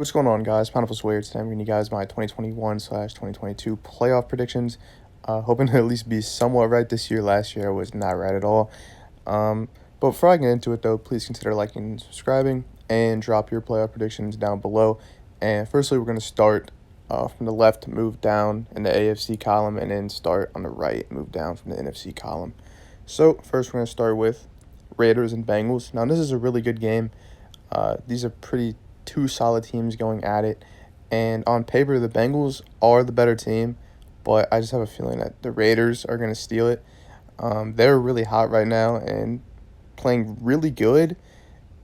What's going on, guys? Bountiful Swear. Today I'm giving you guys my 2021/2022 playoff predictions. Hoping to at least be somewhat right this year. Last year I was not right at all. But before I get into it, though, please consider liking and subscribing and drop your playoff predictions down below. And firstly, we're going to start from the left, move down in the AFC column, and then start on the right, move down from the NFC column. So first, we're going to start with Raiders and Bengals. Now, this is a really good game. These are two solid teams going at it. And on paper, the Bengals are the better team, but I just have a feeling that the Raiders are going to steal it. They're really hot right now and playing really good.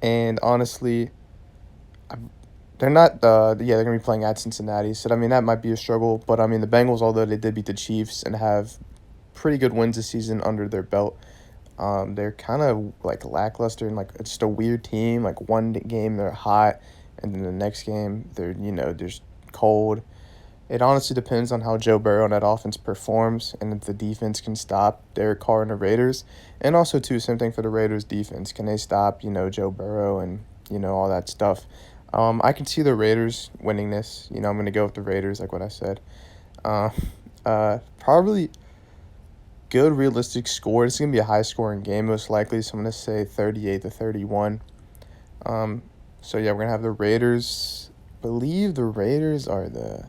And honestly, they're not. They're going to be playing at Cincinnati. So, I mean, that might be a struggle. But, I mean, the Bengals, although they did beat the Chiefs and have pretty good wins this season under their belt, they're kind of like lackluster and like it's just a weird team. Like one game they're hot, and then the next game they're just cold. It honestly depends on how Joe Burrow and that offense performs, and if the defense can stop Derek Carr and the Raiders, and also too same thing for the Raiders defense. Can they stop Joe Burrow and all that stuff? I can see the Raiders winning this. I'm gonna go with the Raiders, like what I said. Probably good realistic score. It's going to be a high-scoring game, most likely, so I'm going to say 38-31. So, yeah, we're going to have the Raiders. I believe the Raiders are I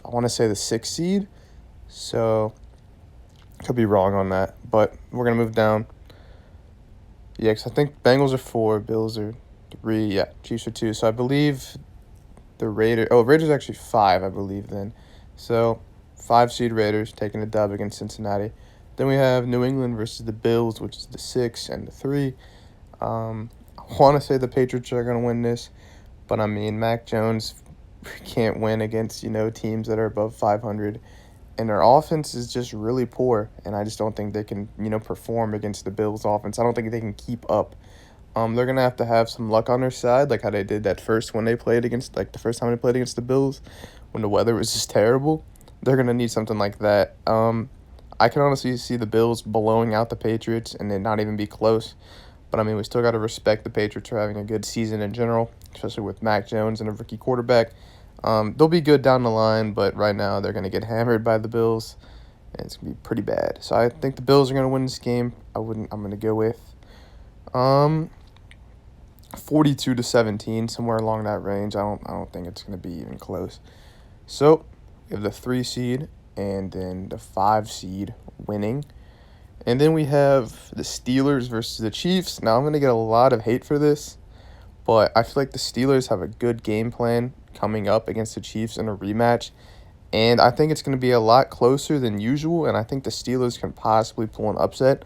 want to say the 6th seed, so could be wrong on that, but we're going to move down. Yeah, because I think Bengals are 4, Bills are 3, yeah, Chiefs are 2, so I believe the Raiders are actually 5, I believe, then. So 5 seed Raiders taking a dub against Cincinnati. Then we have New England versus the Bills, which is the 6 and the 3. I want to say the Patriots are going to win this, but I mean, Mac Jones can't win against, teams that are above 500, and their offense is just really poor, and I just don't think they can, perform against the Bills offense. I don't think they can keep up. They're going to have some luck on their side, like how they did that first when they played against, like the first time they played against the Bills, when the weather was just terrible. They're going to need something like that. I can honestly see the Bills blowing out the Patriots and then not even be close. But, I mean, we still got to respect the Patriots for having a good season in general, especially with Mac Jones and a rookie quarterback. They'll be good down the line, but right now they're going to get hammered by the Bills, and it's going to be pretty bad. So I think the Bills are going to win this game. I'm going to go with 42-17, somewhere along that range. I don't think it's going to be even close. So we have the 3 seed and then the 5 seed winning. And then we have the Steelers versus the Chiefs. Now I'm going to get a lot of hate for this, but I feel like the Steelers have a good game plan coming up against the Chiefs in a rematch. And I think it's going to be a lot closer than usual, and I think the Steelers can possibly pull an upset.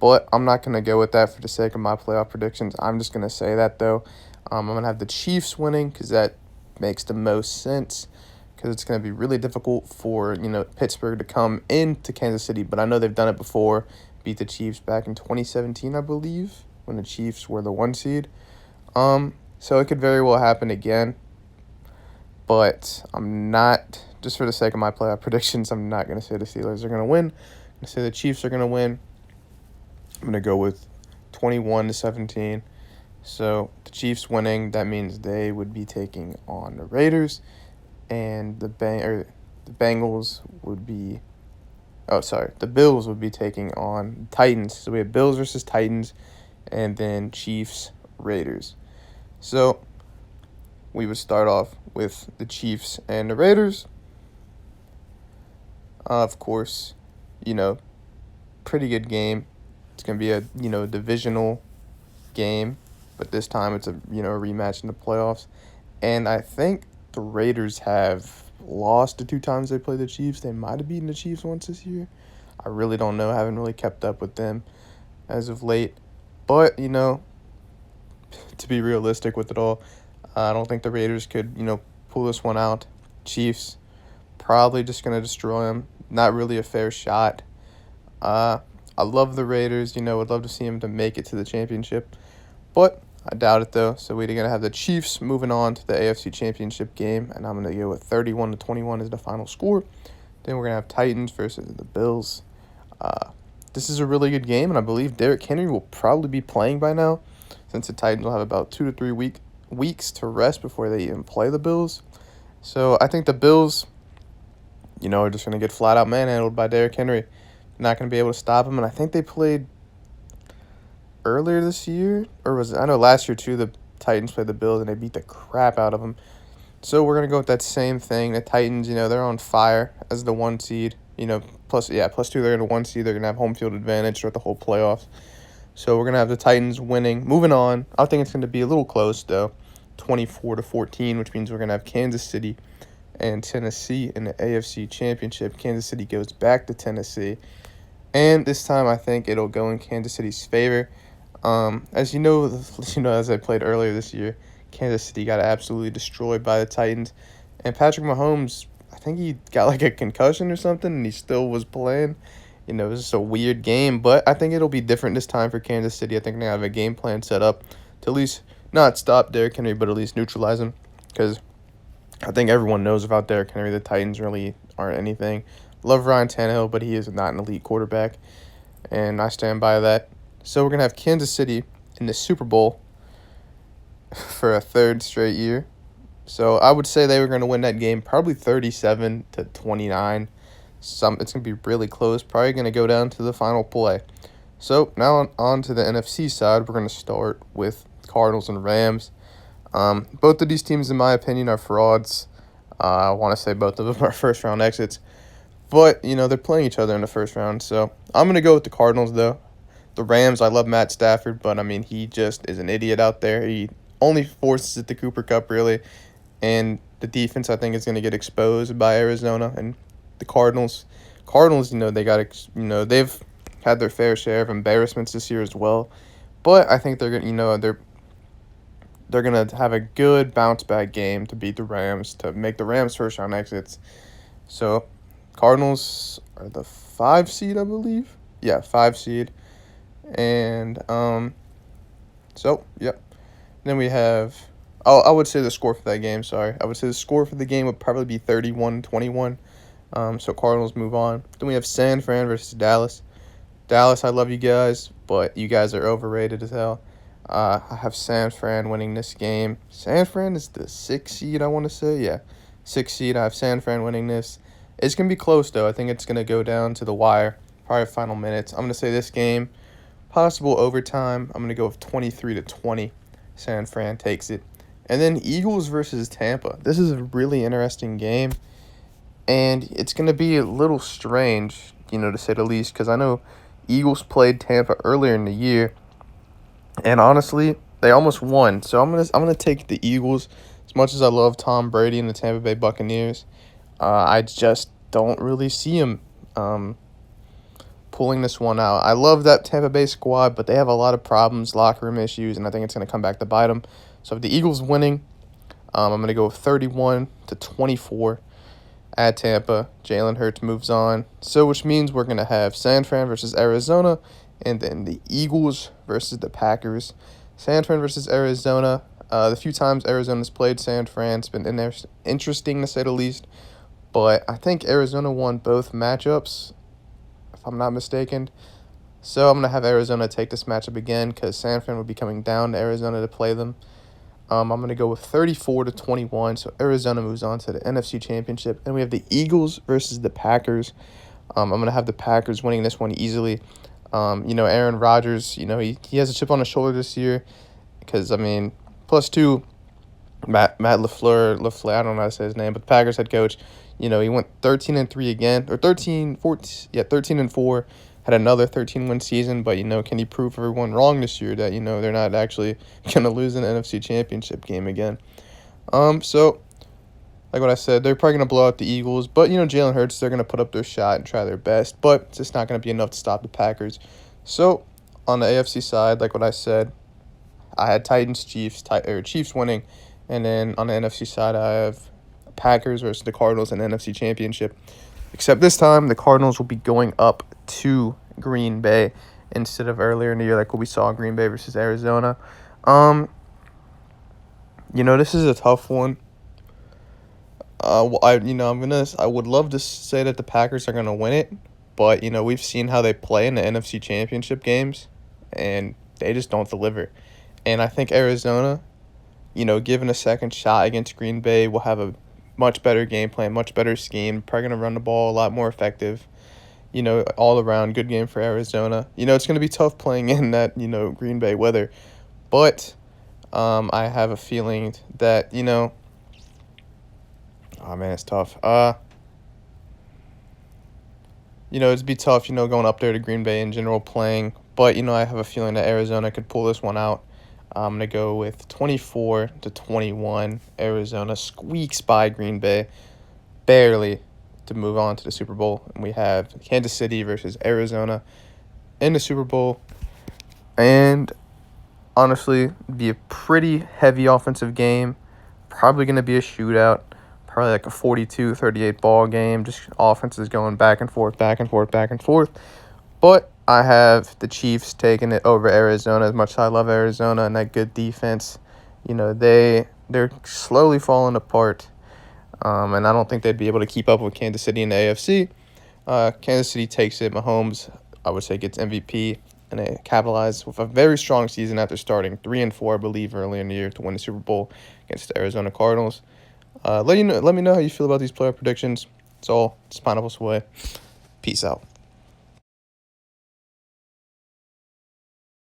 But I'm not going to go with that for the sake of my playoff predictions. I'm just going to say that, though. I'm going to have the Chiefs winning because that makes the most sense, because it's going to be really difficult for, Pittsburgh to come into Kansas City. But I know they've done it before, beat the Chiefs back in 2017, I believe, when the Chiefs were the 1 seed. So it could very well happen again. But I'm not, just for the sake of my playoff predictions, I'm not going to say the Steelers are going to win. I'm going to say the Chiefs are going to win. I'm going to go with 21-17. So the Chiefs winning, that means they would be taking on the Raiders, and the Bengals would be the Bills would be taking on Titans. So we have Bills versus Titans, and then Chiefs, Raiders. So we would start off with the Chiefs and the Raiders. Of course, pretty good game. It's going to be a, divisional game, but this time it's a rematch in the playoffs. And I think the Raiders have lost the 2 times they played the Chiefs. They might have beaten the Chiefs once this year. I really don't know. I haven't really kept up with them as of late. But, to be realistic with it all, I don't think the Raiders could, pull this one out. Chiefs probably just going to destroy them. Not really a fair shot. I love the Raiders, would love to see them to make it to the championship. But I doubt it, though. So we're going to have the Chiefs moving on to the AFC Championship game, and I'm going to go with 31-21 as the final score. Then we're going to have Titans versus the Bills. This is a really good game, and I believe Derrick Henry will probably be playing by now, since the Titans will have about 2 to 3 weeks to rest before they even play the Bills. So I think the Bills, are just going to get flat out manhandled by Derrick Henry. Not going to be able to stop him. And I think they played earlier this year, or was it? I know last year too, the Titans played the Bills and they beat the crap out of them. So we're going to go with that same thing. The Titans, they're on fire as the 1 seed. Plus 2, they're in the 1 seed. They're going to have home field advantage throughout the whole playoffs. So we're going to have the Titans winning. Moving on, I think it's going to be a little close, though, 24-14, which means we're going to have Kansas City and Tennessee in the AFC Championship. Kansas City goes back to Tennessee. And this time, I think it'll go in Kansas City's favor. As as I played earlier this year, Kansas City got absolutely destroyed by the Titans. And Patrick Mahomes, I think he got like a concussion or something, and he still was playing. It was just a weird game, but I think it'll be different this time for Kansas City. I think they have a game plan set up to at least not stop Derrick Henry, but at least neutralize him, because I think everyone knows about Derrick Henry. The Titans really aren't anything. Love Ryan Tannehill, but he is not an elite quarterback, and I stand by that. So we're going to have Kansas City in the Super Bowl for a third straight year. So I would say they were going to win that game probably 37-29. It's going to be really close, probably going to go down to the final play. So now on to the NFC side, we're going to start with Cardinals and Rams. Both of these teams, in my opinion, are frauds. I want to say both of them are first-round exits. But, they're playing each other in the first round. So I'm going to go with the Cardinals, though. The Rams, I love Matt Stafford, but, he just is an idiot out there. He only forces it to Cooper Kupp, really. And the defense, I think, is going to get exposed by Arizona. And the Cardinals, they got, they've had their fair share of embarrassments this year as well. But I think they're going to, they're going to have a good bounce-back game to beat the Rams, to make the Rams first-round exits. So Cardinals are the 5 seed, I believe. Yeah, 5 seed. And, yep. Then we have, I would say the score for that game, sorry. I would say the score for the game would probably be 31-21. So Cardinals move on. Then we have San Fran versus Dallas. Dallas, I love you guys, but you guys are overrated as hell. I have San Fran winning this game. San Fran is the 6th seed, I want to say. Yeah, 6th seed. I have San Fran winning this. It's going to be close, though. I think it's going to go down to the wire, probably final minutes. I'm going to say this game, possible overtime. I'm going to go with 23-20. San Fran takes it. And then Eagles versus Tampa. This is a really interesting game. And it's going to be a little strange, to say the least, because I know Eagles played Tampa earlier in the year. And honestly, they almost won. So I'm gonna take the Eagles. As much as I love Tom Brady and the Tampa Bay Buccaneers, I just don't really see him pulling this one out. I love that Tampa Bay squad, but they have a lot of problems, locker room issues, and I think it's going to come back to bite them. So if the Eagles winning, I'm going to go 31-24 at Tampa. Jalen Hurts moves on. So which means we're going to have San Fran versus Arizona, and then the Eagles versus the Packers. San Fran versus Arizona. The few times Arizona's played San Fran, it's been interesting to say the least. But I think Arizona won both matchups, if I'm not mistaken. So I'm going to have Arizona take this matchup again because San Fran will be coming down to Arizona to play them. I'm going to go with 34-21. So Arizona moves on to the NFC Championship. And we have the Eagles versus the Packers. I'm going to have the Packers winning this one easily. Aaron Rodgers, he has a chip on his shoulder this year because, +2, Matt LaFleur, I don't know how to say his name, but the Packers head coach, he went 13-3 again, or 13-4, had another 13-win season, but, can he prove everyone wrong this year that, they're not actually going to lose an NFC Championship game again? So, like what I said, they're probably going to blow out the Eagles, but, Jalen Hurts, they're going to put up their shot and try their best, but it's just not going to be enough to stop the Packers. So, on the AFC side, like what I said, I had Chiefs winning, and then on the NFC side, I have Packers versus the Cardinals in the NFC Championship. Except this time, the Cardinals will be going up to Green Bay instead of earlier in the year, like what we saw in Green Bay versus Arizona. This is a tough one. I would love to say that the Packers are gonna win it, but we've seen how they play in the NFC Championship games, and they just don't deliver. And I think Arizona given a second shot against Green Bay, we'll have a much better game plan, much better scheme. Probably going to run the ball a lot more effective. All around good game for Arizona. It's going to be tough playing in that, Green Bay weather. But I have a feeling that, oh man, it's tough. It'd be tough, going up there to Green Bay in general playing. But, I have a feeling that Arizona could pull this one out. I'm going to go with 24-21. Arizona squeaks by Green Bay, barely, to move on to the Super Bowl. And we have Kansas City versus Arizona in the Super Bowl. And honestly, be a pretty heavy offensive game. Probably going to be a shootout. Probably like a 42-38 ball game. Just offenses going back and forth, back and forth, back and forth. But I have the Chiefs taking it over Arizona. As much as I love Arizona and that good defense, they're slowly falling apart. And I don't think they'd be able to keep up with Kansas City in the AFC. Kansas City takes it. Mahomes, I would say, gets MVP. And they capitalize with a very strong season after starting 3-4, I believe, early in the year to win the Super Bowl against the Arizona Cardinals. Let me know how you feel about these player predictions. It's all Spinal Sway. Peace out.